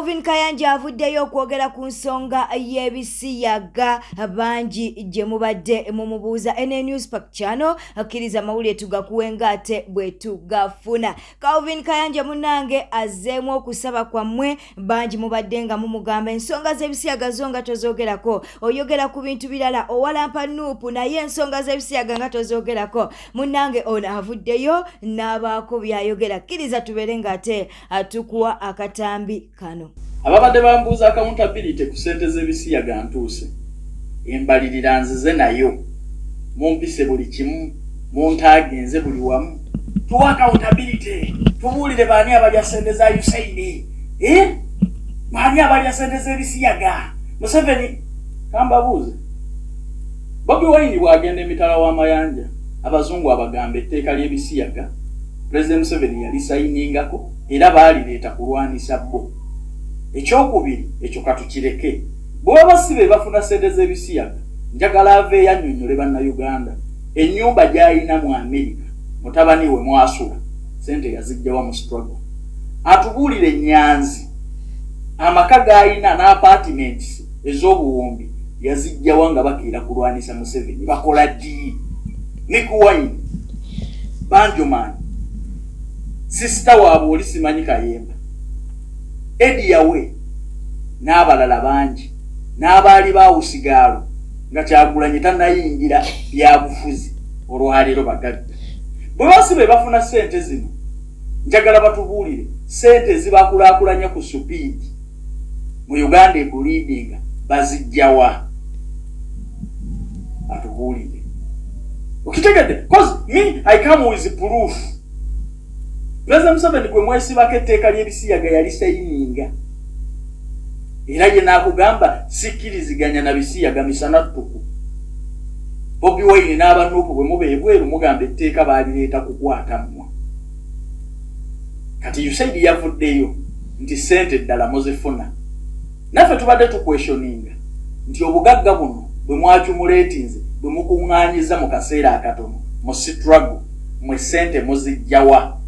Calvin Kayanja avuddeyo okwogera ku nsonga y'ebisiyaga bangi gye mubadde mumubuuza ene News Pack Channel akkiriza mawulire tugakuwenga ate bwe tugafuna. Calvin Kayanja munnange azzeemu okusaba kwammwe bangi mubadde nga mumugamba ensonga z'ebisiyaga zo nga tozoogerako, oyogera ku bintu birala owalampa Nuupu naye ensonga z'ebisiyaga nga tozoogerako. Munnange ono avuddeyo n'abaako byayogera, akkiriza tubeere nga ate tukuwa akatambi kano. Ababadde bambuuza accountability ku ssente z'ebisiyaga ntuuse. Embalirira nzize nayo. Mumpise buli kimu, muntaagenze buli wamu. Tuwa accountability. Tubuulire baani abalya ssente za USAID. Baani abalya ssente z'ebisiyaga. Museveni kambabuuze. Bobi Wine bw'agenda emitala w'amayanja. Abazungu abagamba etteeka ly'ebisiyaga. President Museveni yali sayiningako era baalireeta kulwanisa bo. Ekyokubiri ekyo katukireke. Bw'oba si be bafuna ssente z'ebisiyaga, njagala ave yannyonnyole bannayuganda. Ennyumba gy'alina mu Amerika, mutabani we mwasula, ssente yazijjawa mu struggle. Atubuulire Nyanzi, amaka g'alina n'apartments ez'obuwumbi yazijjawa nga bakiira kulwanisa Museveni. Bakola ddi? Nick Wine, Banjoman, sister waabwe oli simanyi Kayemba, Eddie Yawe n'abalala bangi n'abaali baawusigaalo nga Kyagulanyi tannayingira byabufuzi olwaleero bagagga. Bwe basi be bafuna ssente zino, njagala batubuulire ssente zibakulaakulanya ku supiidi mu Uganda ebulidinga bazijjawa. Atubuulire. Okitegedde? Because me, I come with proof. President Museveni gwe mwesibako etteeka ly'ebisiyaga yali sayininga. Era ye n'akugamba sikkiriziganya na bisiyaga misana ttuku. Bobi Wine n'aba Nuupu bwe muba ebweru mugamba etteeka baalireeta kukwata mmwe. Kati USAID yavuddeyo nti ssente ddala muzifuna. Naffe tubadde tukweshoninga nti obugagga buno bwe mwacumuleetinze bwe mukuŋŋaanyiza mu kaseera akatono mu struggle mwe ssente muzijjawa.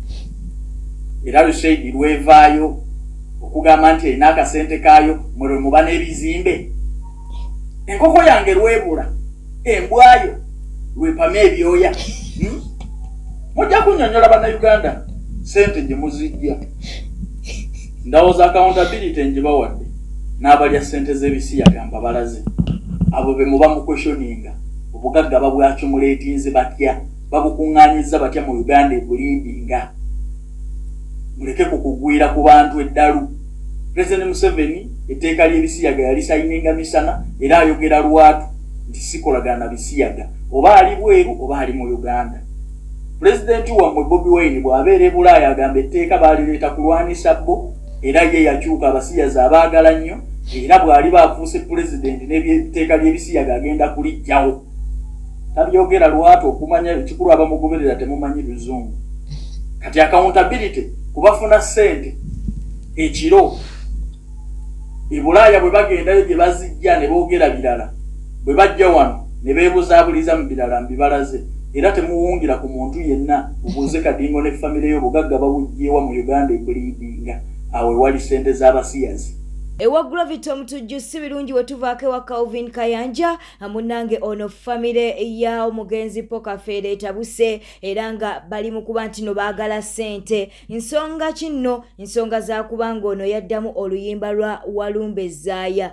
Era USAID lwevaayo okugamba nti erina akasente kaayo mwe muba n'ebizimbe. Enkoko yange lwebula, embwayo lwepama ebyoya. Mujja kunnyonnyola bannayuganda ssente gye muzijja. Ndowooza accountability ngibawadde n'abalya ssente z'ebisiyaga mbabalaze. Abo be muba mu questioninga obugagga babwacumuleetinze batya, babukuŋŋaanyiza batya mu Uganda ebulidinga. Muleke kukugwira ku bantu eddalu. President Museveni etteeka ly'ebisiyaga yali sayininga misana era ayogera lwatu nti sikolagana bisiyaga oba ali bweru oba ali mu Uganda. President wammwe Bobi Wine bw'abeera e Bulaaya agamba etteeka baalireeta kulwanisa bo era ye yakyuka abasiyazi abaagala nnyo era bw'ali baafuuse president n'ebyeetteeka ly'ebisiyaga agenda kulijjawo. Tabyogera lwatu okumanya ekikulu abamugoberera temumanyi Luzungu. Kati accountability kubafuna ssente ekiro e Bulaaya bwe bagendayo gye bazijja ne boogera birala, bwe bajja wano ne beebuzaabuliza mu birala mbibalaze. Era temuwungira ku muntu yenna obuuze Kadingo ne famire yo bugagga babugyewa mu Uganda ebulidinga awe wali ssente z'abasiyazi. Ewa Gravity omutujju si birungi we tuvaako ewa Calvin Kayanja munnange ono famire ya omugenzi Pokafeere etabuse era nga bali mu kuba nti no baagala ssente. Nsonga kinno? Nsonga za kubanga ono yaddamu oluyimba lwa Walumbe Zaaya.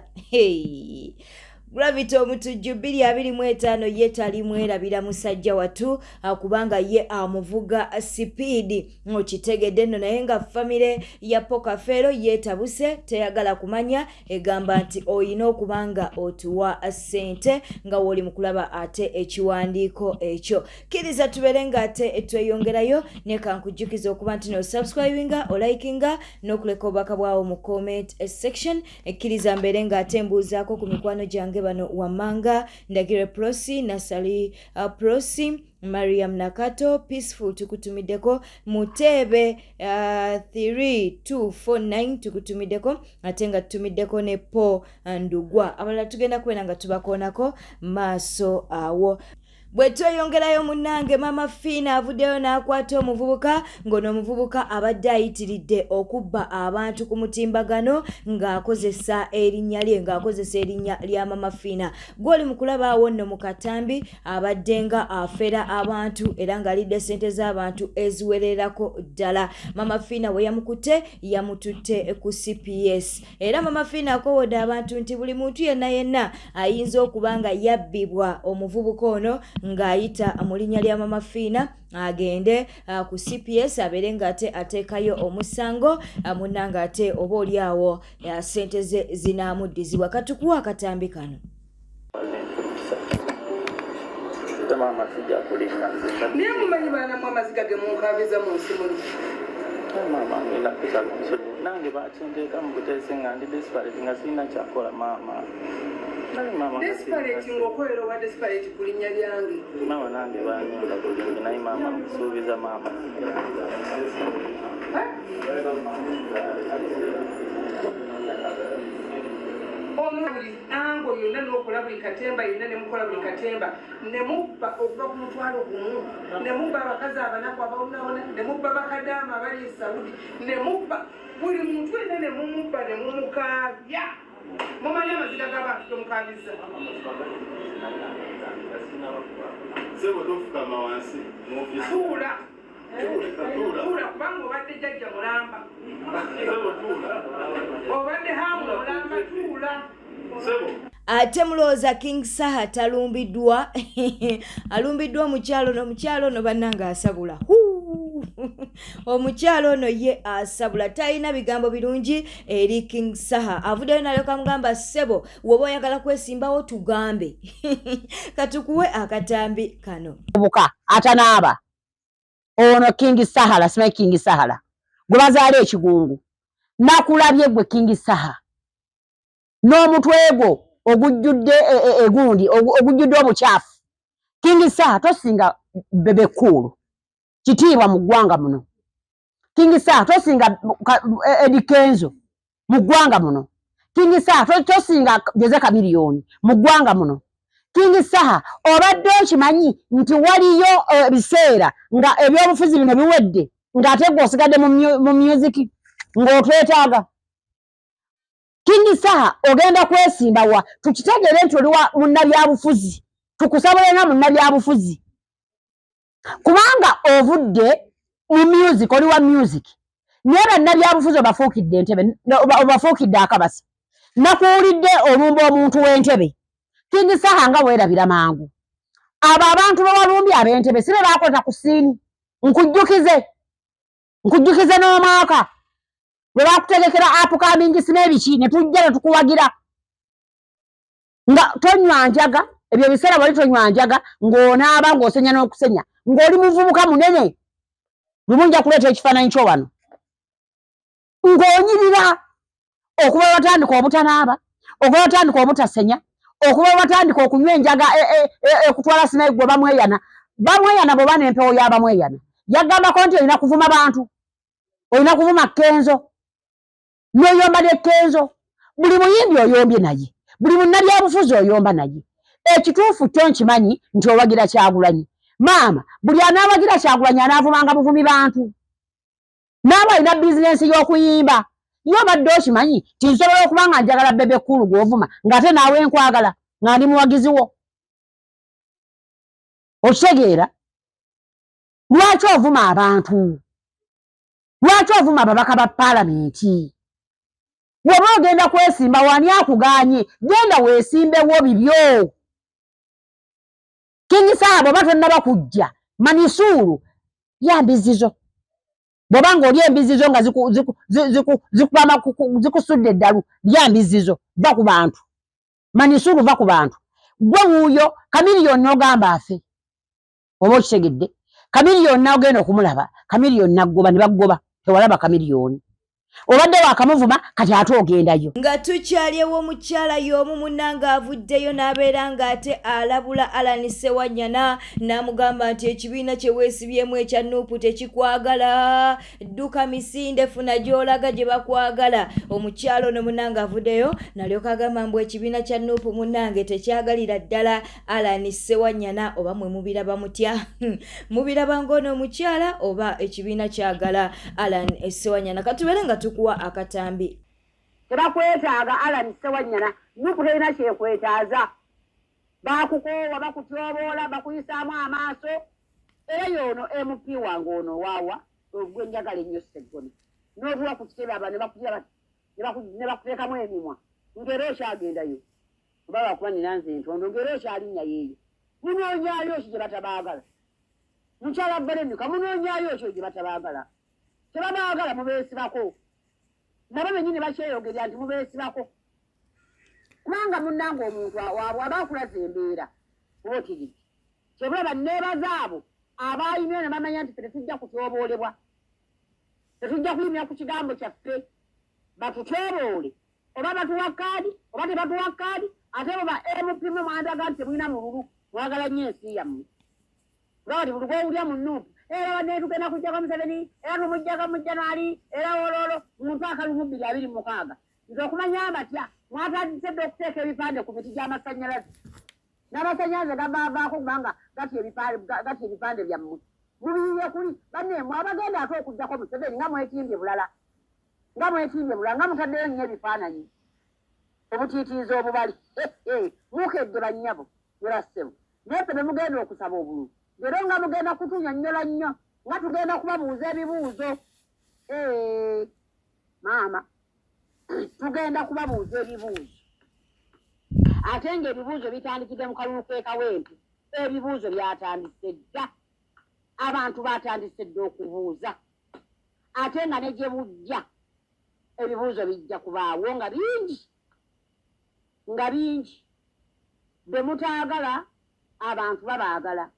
Gravity omutujju 225 ye tali mwerabira musajja watu kubanga ye amuvuga speed okitegedde nno naye nga famire ya Pokafeero yetabuse teyagala kumanya egamba nti oyina okubanga otuwa ssente nga woli mukulaba ate ekiwandiiko ekyo. Kiriza tubeere nga ate tweyongerayo ne kankujjukiza okuba nti no subscribinga o likinga n'okuleka obubaka bwawo mu comment section. Kiriza mbeere nga ate mbuuzaako ku mikwano gyange bano Wamanga, Ndagire Prosi, Nasali Prosi, Mariam Nakato, Peaceful tukutumiddeko, Mutebe 3249 tukutumiddeko, ate nga tutumiddeko ne Po Ndugwa. Abalala tugenda kubera nga tubakoonako maaso awo. Bwe tweyongerayo munnange Mama Fina avuddeyo n'akwata omuvubuka ng'ono omuvubuka abadde ayitiridde okubba abantu ku mutimbagano ng'akozesa erinnya lya Mama Fina. Gw'oli mu kulaba awo nno mu katambi abadde nga afera abantu era ng'alidde ssente z'abantu eziwererako ddala. Mama Fina we yamukutte yamututte ku CPS. Era Mama Fina akowodde abantu nti buli muntu yenna ayinza okuba nga yabbibwa omuvubuka ono ng'ayita mu linnya lya Mama Fina agende ku CPS abeere ng'ate ateekayo omusango munnange ate oba oli awo ssente ze zinaamuddizibwa. Katukuwa akatambi kano. Niye mumanyi baana mu amaziga ge munkabiza mu nsi muli? Mama ngenda kusala omusolo nange bakinteeka mu buteesi nga ndi desperate nga sirina kyakola maama. Desperate ng'okolera oba desperate ku linnya lyange? Maama nange banyonda bulungi naye maama nkusuubiza maama. Omuli ango yonna n'okola buli katemba yonna ne mukola buli katemba ne mubba okuva ku mutwalo gumu ne mubba abakazi abanaku abawonawona ne mubba bakadaama abali e Saudi ne mubba buli muntu yenna ne mumubba ne mumukaabya. Mumanyi amaziga g'abantu tomukaabizza. Tuula. Tuula kubanga obadde jjajja mulamba. Obadde hamu mulamba tuula. Ate mulowooza King Saha talumbiddwa alumbiddwa omukyalo ono bannange asabula. Omukyalo ono ye asabula talina bigambo birungi eri King Saha. Avuddeyo n'alyoka mugamba ssebo woba oyagala kwesimbawo tugambe. Katukuwe akatambi kano. Obuka atanaaba ono King Sahala simanyi King Sahala gwe bazaala ekigungu nakulabye gwe King Saha n'omutwe gwo ogujjudde egundi ogujjudde obukyafu. King Saha tosinga bebe kulu kitiibwa mu ggwanga muno. King Saha tosinga edikenzo mu ggwanga muno. King Saha tosinga Jose Chameleone mu ggwanga muno. King Saha obadde okimanyi nti waliyo biseera nga ebyobufuzi bino biwedde ng'ate gw'osigadde mu music ng'otwetaaga. King Saha ogenda kwesimbawa tukitegeere nti oli wa munnabyabufuzi tukusabule nga munnabyabufuzi kubanga ovudde mu music oli wa music naye bannabyabufuzi obafuukidde entebe obafuukidde akabasa nakuwulidde olumba omuntu w'entebe. King Saha nga weerabira mangu abo abantu bawalumbye ab'entebe sibe bakwata ku siini nkujjukize n'omwaka bwe bakutegekera upcoming sinebiki ne tujja ne tukuwagira nga tonywa njaga ebyo biseera bali tonywa njaga ng'onaaba ng'osenya n'okusenya ng'oli muvubuka munene lumunja kuleeta ekifaananyi kyo wano ng'onyirira okuba watandika obutanaaba okuba watandika obutasenya okuba watandika okunywa enjaga ekutwala sinayi gwe bamweyana bw'oba n'empewo y'abamweyana yagambako nti olina kuvuma bantu olina kuvuma Kenzo n'oyomba ne Kenzo buli muyimbi oyombye naye buli munnabyabufuzi oyomba naye. Ekituufu kyo nkimanyi nti owagira Kyagulanyi maama buli anaawagira Kyagulanyi anaavumanga buvumi bantu naaba alina bizinensi y'okuyimba yo obadde okimanyi ti nsobola okuba nga njagala bebe kulu gw'ovuma ng'ate naawe nkwagala nga ndi muwagizi wo. Okitegeera lwaki ovuma abantu lwaki ovuma ababaka ba paalamenti bw'oba ogenda kwesimba wani akugaanye genda weesimbewo bibyo. King Saha bw'oba tonnaba kujja manisuulu yambizizo bw'oba ng'oli embizizo nga zikusudde eddalu lyambizizo va ku bantu manisuulu va ku bantu gwe wuuyo Chameleone n'ogamba afe oba okitegedde Chameleone n'ogenda okumulaba Chameleone n'aggoba ne baggoba tewalaba Chameleone obadde wakamuvuma kati ate ogendayo. Nga tukyali ew'omukyala y'omu munnanga avuddeyo n'abeera ng'ate alabula Alan Ssewanyana n'amugamba nti ekibiina kye weesibyemu ekya Nuupu tekikwagala, dduka misinde funa gy'olaga gye bakwagala. Omukyala ono munnanga avuddeyo n'alyoka agamba mbu ekibiina kya Nuupu munnange tekyagalira ddala Alan Ssewanyana. Oba mwe mubiraba mutya? Mubiraba ng'ono omukyala oba ekibiina kyagala Alan Ssewanyana? Katubeere nga tukuwa akatambi. Tebakwetaaga Alan Ssewanyana, Nuupu terina kyekwetaaza. Bakukoowa, bakutyoboola, bakuyisaamu amaaso. Era y'ono MP wange ono waawa gwe njagala ennyo Sseggona. N'otuwa ku kitebe aba ne bakuteekamu emimwa. Ng'era okyagendayo. Oba lwakuba nina nze entondo, ng'era okyalinnya yeeyo. Munoonyaayo ki gye batabaagala? Mukyala Veronica, munoonyaayo ki gye batabaagala? Tebabaagala mubeesibako. Nabo bennyini bakyeyogerera nti mubeesibako. Kubanga munnanga omuntu waabwe aba akulaza embeera obaotiriki. Kyebulaba neebaza abo abaayimye ne bamanya nti tetujja kutyoboolebwa. Tetujja kuyimira ku kigambo kyaffe. Batutyoboole. Oba batuwa kaadi, oba tebatuwa kaadi, ate oba MP mwandaga nti temulina mululu, mwagala nnyo ensi yammwe. Olaba ti buli gw'owulya mu Nuupu. Era wadde tugenda kujjako Museveni, era tumujjako mu January, era ololo muntu akalumu 226. Nze okumanya batya mwatandise okuteeka ebipande ku miti gy'amasannyalaze. N'amasannyalaze gavaavaako kubanga gati ebipande byammwe. Mubiyiye kuli banneemwe abagenda ate okujjako Museveni nga mwetimbye bulala. Nga mutaddeyo nnyo ebifaananyi. Obutiitiiza obubali. Mukedde bannyabo mulassebo. Naye ffe mugenda okusaba obululu. Era nga mugenda kutunyonnyola nnyo nga tugenda kubabuuza ebibuuzo. Maama, tugenda kubabuuza ebibuuzo. Ate ng'ebibuuzo bitandikidde mu kalulu k'ekawempe. Ebibuuzo byatandise dda. Abantu batandise dda okubuuza. Ate nga ne gye bujja ebibuuzo bijja kubaawo nga bingi. Bwe mutaagala abantu babaagala.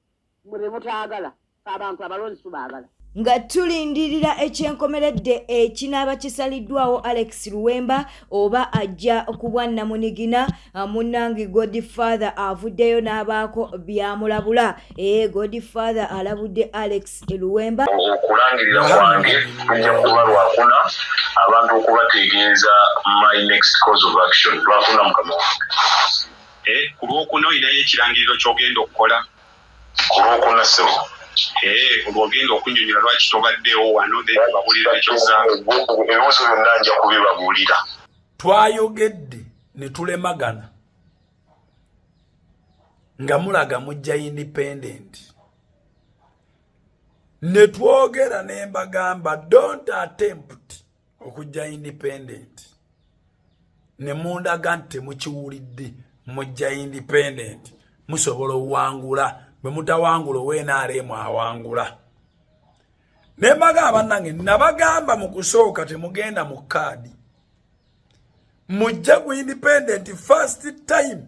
Mwe mutaagala abantu abalonzi tubaagala. Nga tulindirira ekyenkomeredde ekinaaba kisaliddwawo Alex Luwemba oba ajja kubwanna munigina. Munnange Godfather avuddeyo n'abaako byamulabula. Godfather alabudde Alex Luwemba. Okulangirira kwange kujja kuba lwakuna abantu okubategeeza my next course of action lwakuna mukama wange. Ku lwokuna olinayo ekirangiriro ky'ogenda okukola? Ku lwokuna sebo. Olwogenda okunnyonnyola lwaki tobaddewo wano babulira ekyogamba. Ebibuuzo byonna nja kubibabuulira. Twayogedde ne tulemagana nga mulaga mujja independent. Ne twogera ne mbagamba don't attempt okujja independent. Ne mundaga nti temukiwulidde mujja independent. Musobola owangula. Bwe mutawangula NRM awangula. Ne mbagamba nange nabagamba mu kusooka temugenda mu kaadi. Mujja ku independent first time.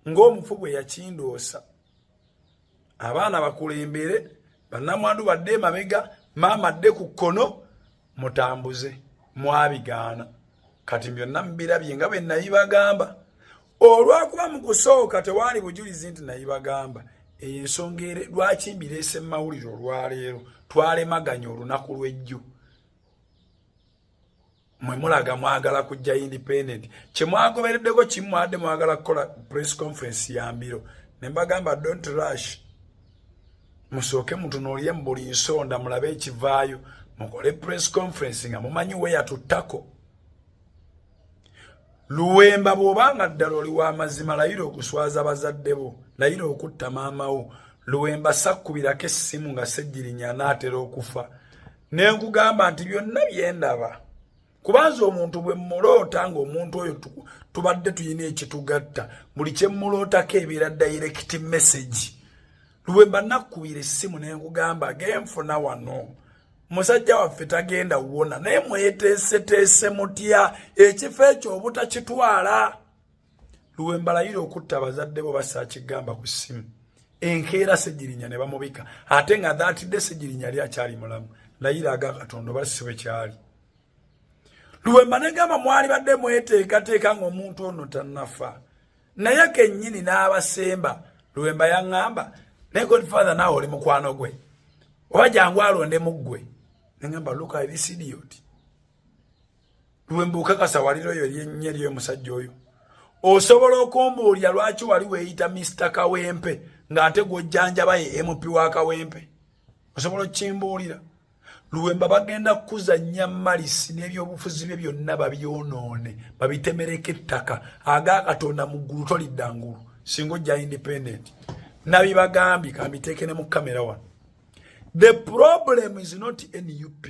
Ng'omufu bwe yakindoosa. Abaana bakulembere, bannamwandu badde emabega, maama adde ku kkono, mutambuze, mwabigaana. Kati byonna mbirabye nga bwe nabibagamba. Olwakuba mu kusooka tewaali bujulizi nti nabibagamba. Ensonga lwaki mbireese mawulire olwaleero twalemaganya olunaku lw'ejjo. Mwe mulaga mwagala kujja independent. Kye mwagobereddeko kimu mwadde mwagala kukola press conference ya mbiro. Ne mbagamba don't rush. Musooke mutunuulire mu buli nsonda mulabe ekivaayo. Mukole press conference nga mumanyi we yatuttako. Luwemba bw'obanga ddala oli w'amazima layira okuswaza bazadde bo. Layira okutta maama wo. Luwemba sakkubirako essimu nga Ssejjirinya anaatera okufa. Ne nkugamba nti byonna byendaba. Kubanza omuntu bwe muloota ng'omuntu oyo tubadde tuyina ekitugatta. Buli kye mulootako ebeera direct message. Luwemba nakkubira essimu ne nkugamba genfuna wano. Musajja waffe tagenda wona naye mweteeseteese mutya ekifo ekyo obutakitwala. Luwemba layira okutta bazadde bo basaakigamba ku ssimu. Enkeera Ssejjirinya ne bamubika ate nga dhaatidde Ssejjirinya ali akyali mulamu. Layira aga Katonda basibe kyali. Luwemba negamba mwali badde mweteekateeka ng'omuntu ono tannafa naye kennyini n'abasemba Luwemba yaŋŋamba ne Godfather naawe oli mukwano gwe oba jangu alonde mu ggwe ne ŋŋamba look at this idiot. Luwemba okakasa waliro yo lyennyo ly'omusajja oyo osobola okumbuulira lwaki wali weeyita Mr. Kawempe ng'ate gw'ojjanjaba ye MP wa Kawempe osobola okukimbuulira. Luwemba bagenda kuzannya malisi n'ebyobufuzi bye byonna babyonoone babitemereko ettaka aga Katonda mu ggulu tolidda ngulu singa ojja independent nabibagambye kambiteeke ne mu kamera wano. The problem is not NUP.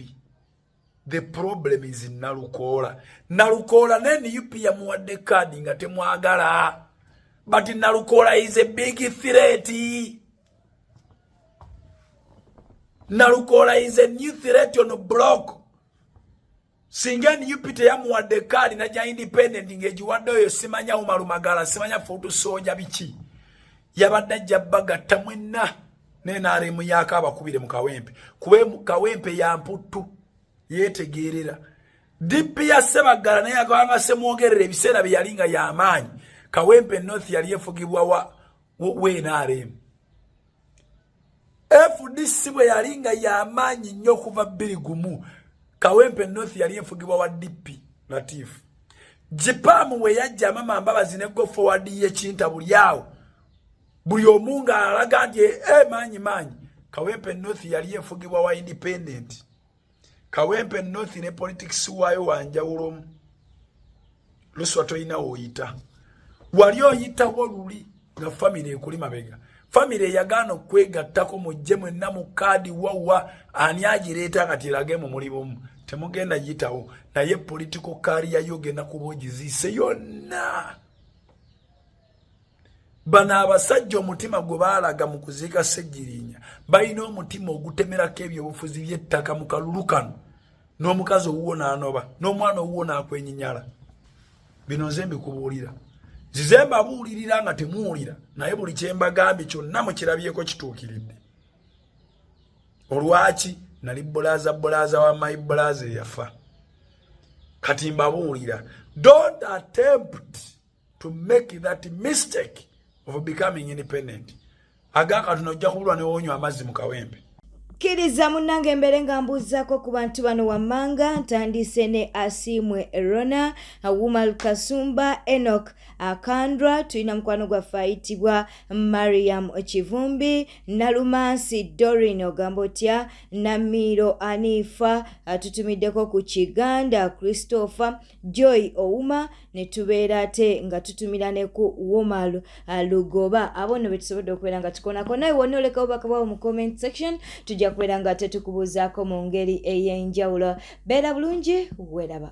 The problem is Nalukoola. Nalukoola ne NUP yamuwadde kaadi nga temwagala. But Nalukoola is a big threat. Nalukoola is a new threat on the block. Singa NUP teyamuwadde kaadi najja independent ng'egiwadde oyo simanya Umarumagala simanya Futu Soja biki. Yabadde ajja bagatta mwenna n'NRM yakaba kubire mu Kawempe. Kuwe mu Kawempe ya mputtu yetegerera. DP ya Sebagala naye akabanga semwogerera ebiseera bye yalinga y'amaanyi. Kawempe North yali efugibwa we NRM. FDC bwe yalinga y'amaanyi nnyo kuva 2001. Kawempe North yali efugibwa wa DP Latif. Jipamu we yajja mama Mbabazi ne go forward ye kinta buli awo. Buli omunga alaga nti maanyi. Kawempe North yali efugibwa wa independent. Kawempe North ne politics wayo wanjawulo. Luswa toyina oyita. Wali oyita woluli nga family ekuli mabega. Family yagano kwegattako mujje mwenna mu kaadi wawa ani agireeta kati lage mu mulimu temugenda yitawo naye political career yogenda kubogiziise yonna. Bana abasajja omutima gwe baalaga mu kuziika Ssegirinya balina omutima ogutemerako ebyobufuzi by'ettaka mu kalulu kano n'omukazi owuwo n'anoba n'omwana owuwo n'akwenyinyala. Bino nze mbikubuulira zize mbabuulirira nga temuwulira naye buli kye mbagambye kyonna mukirabyeko kituukiridde. Olwaki nali bulaza wa my brother yafa kati mbabuulira don't attempt to make that mistake of becoming independent. Agaka tunojja kubulwa ne wonywa amazzi mu Kawempe. Kiriza munange mbere nga mbuzaako ku bantu bano wammanga ntandise ne Asimwe Rona, Wumal Kasumba, Enoch Akandra, tulina mukwano gwaffe ayitibwa Mariam Kivumbi, Nalumansi Dorin Ogambotya, Namiro Anifa, tutumiddeko ku Kiganda Christopher, Joy Ouma, ne tubeera ate nga tutumira ne ku Wumal Lugoba. Abono betusobodde okubeera nga tukonako naye wonna oleka obubaka bwawo mu comment section tujja kubeera nga tetukubuuzaako mu ngeri ey'enjawulo. Beera bulungi, weeraba.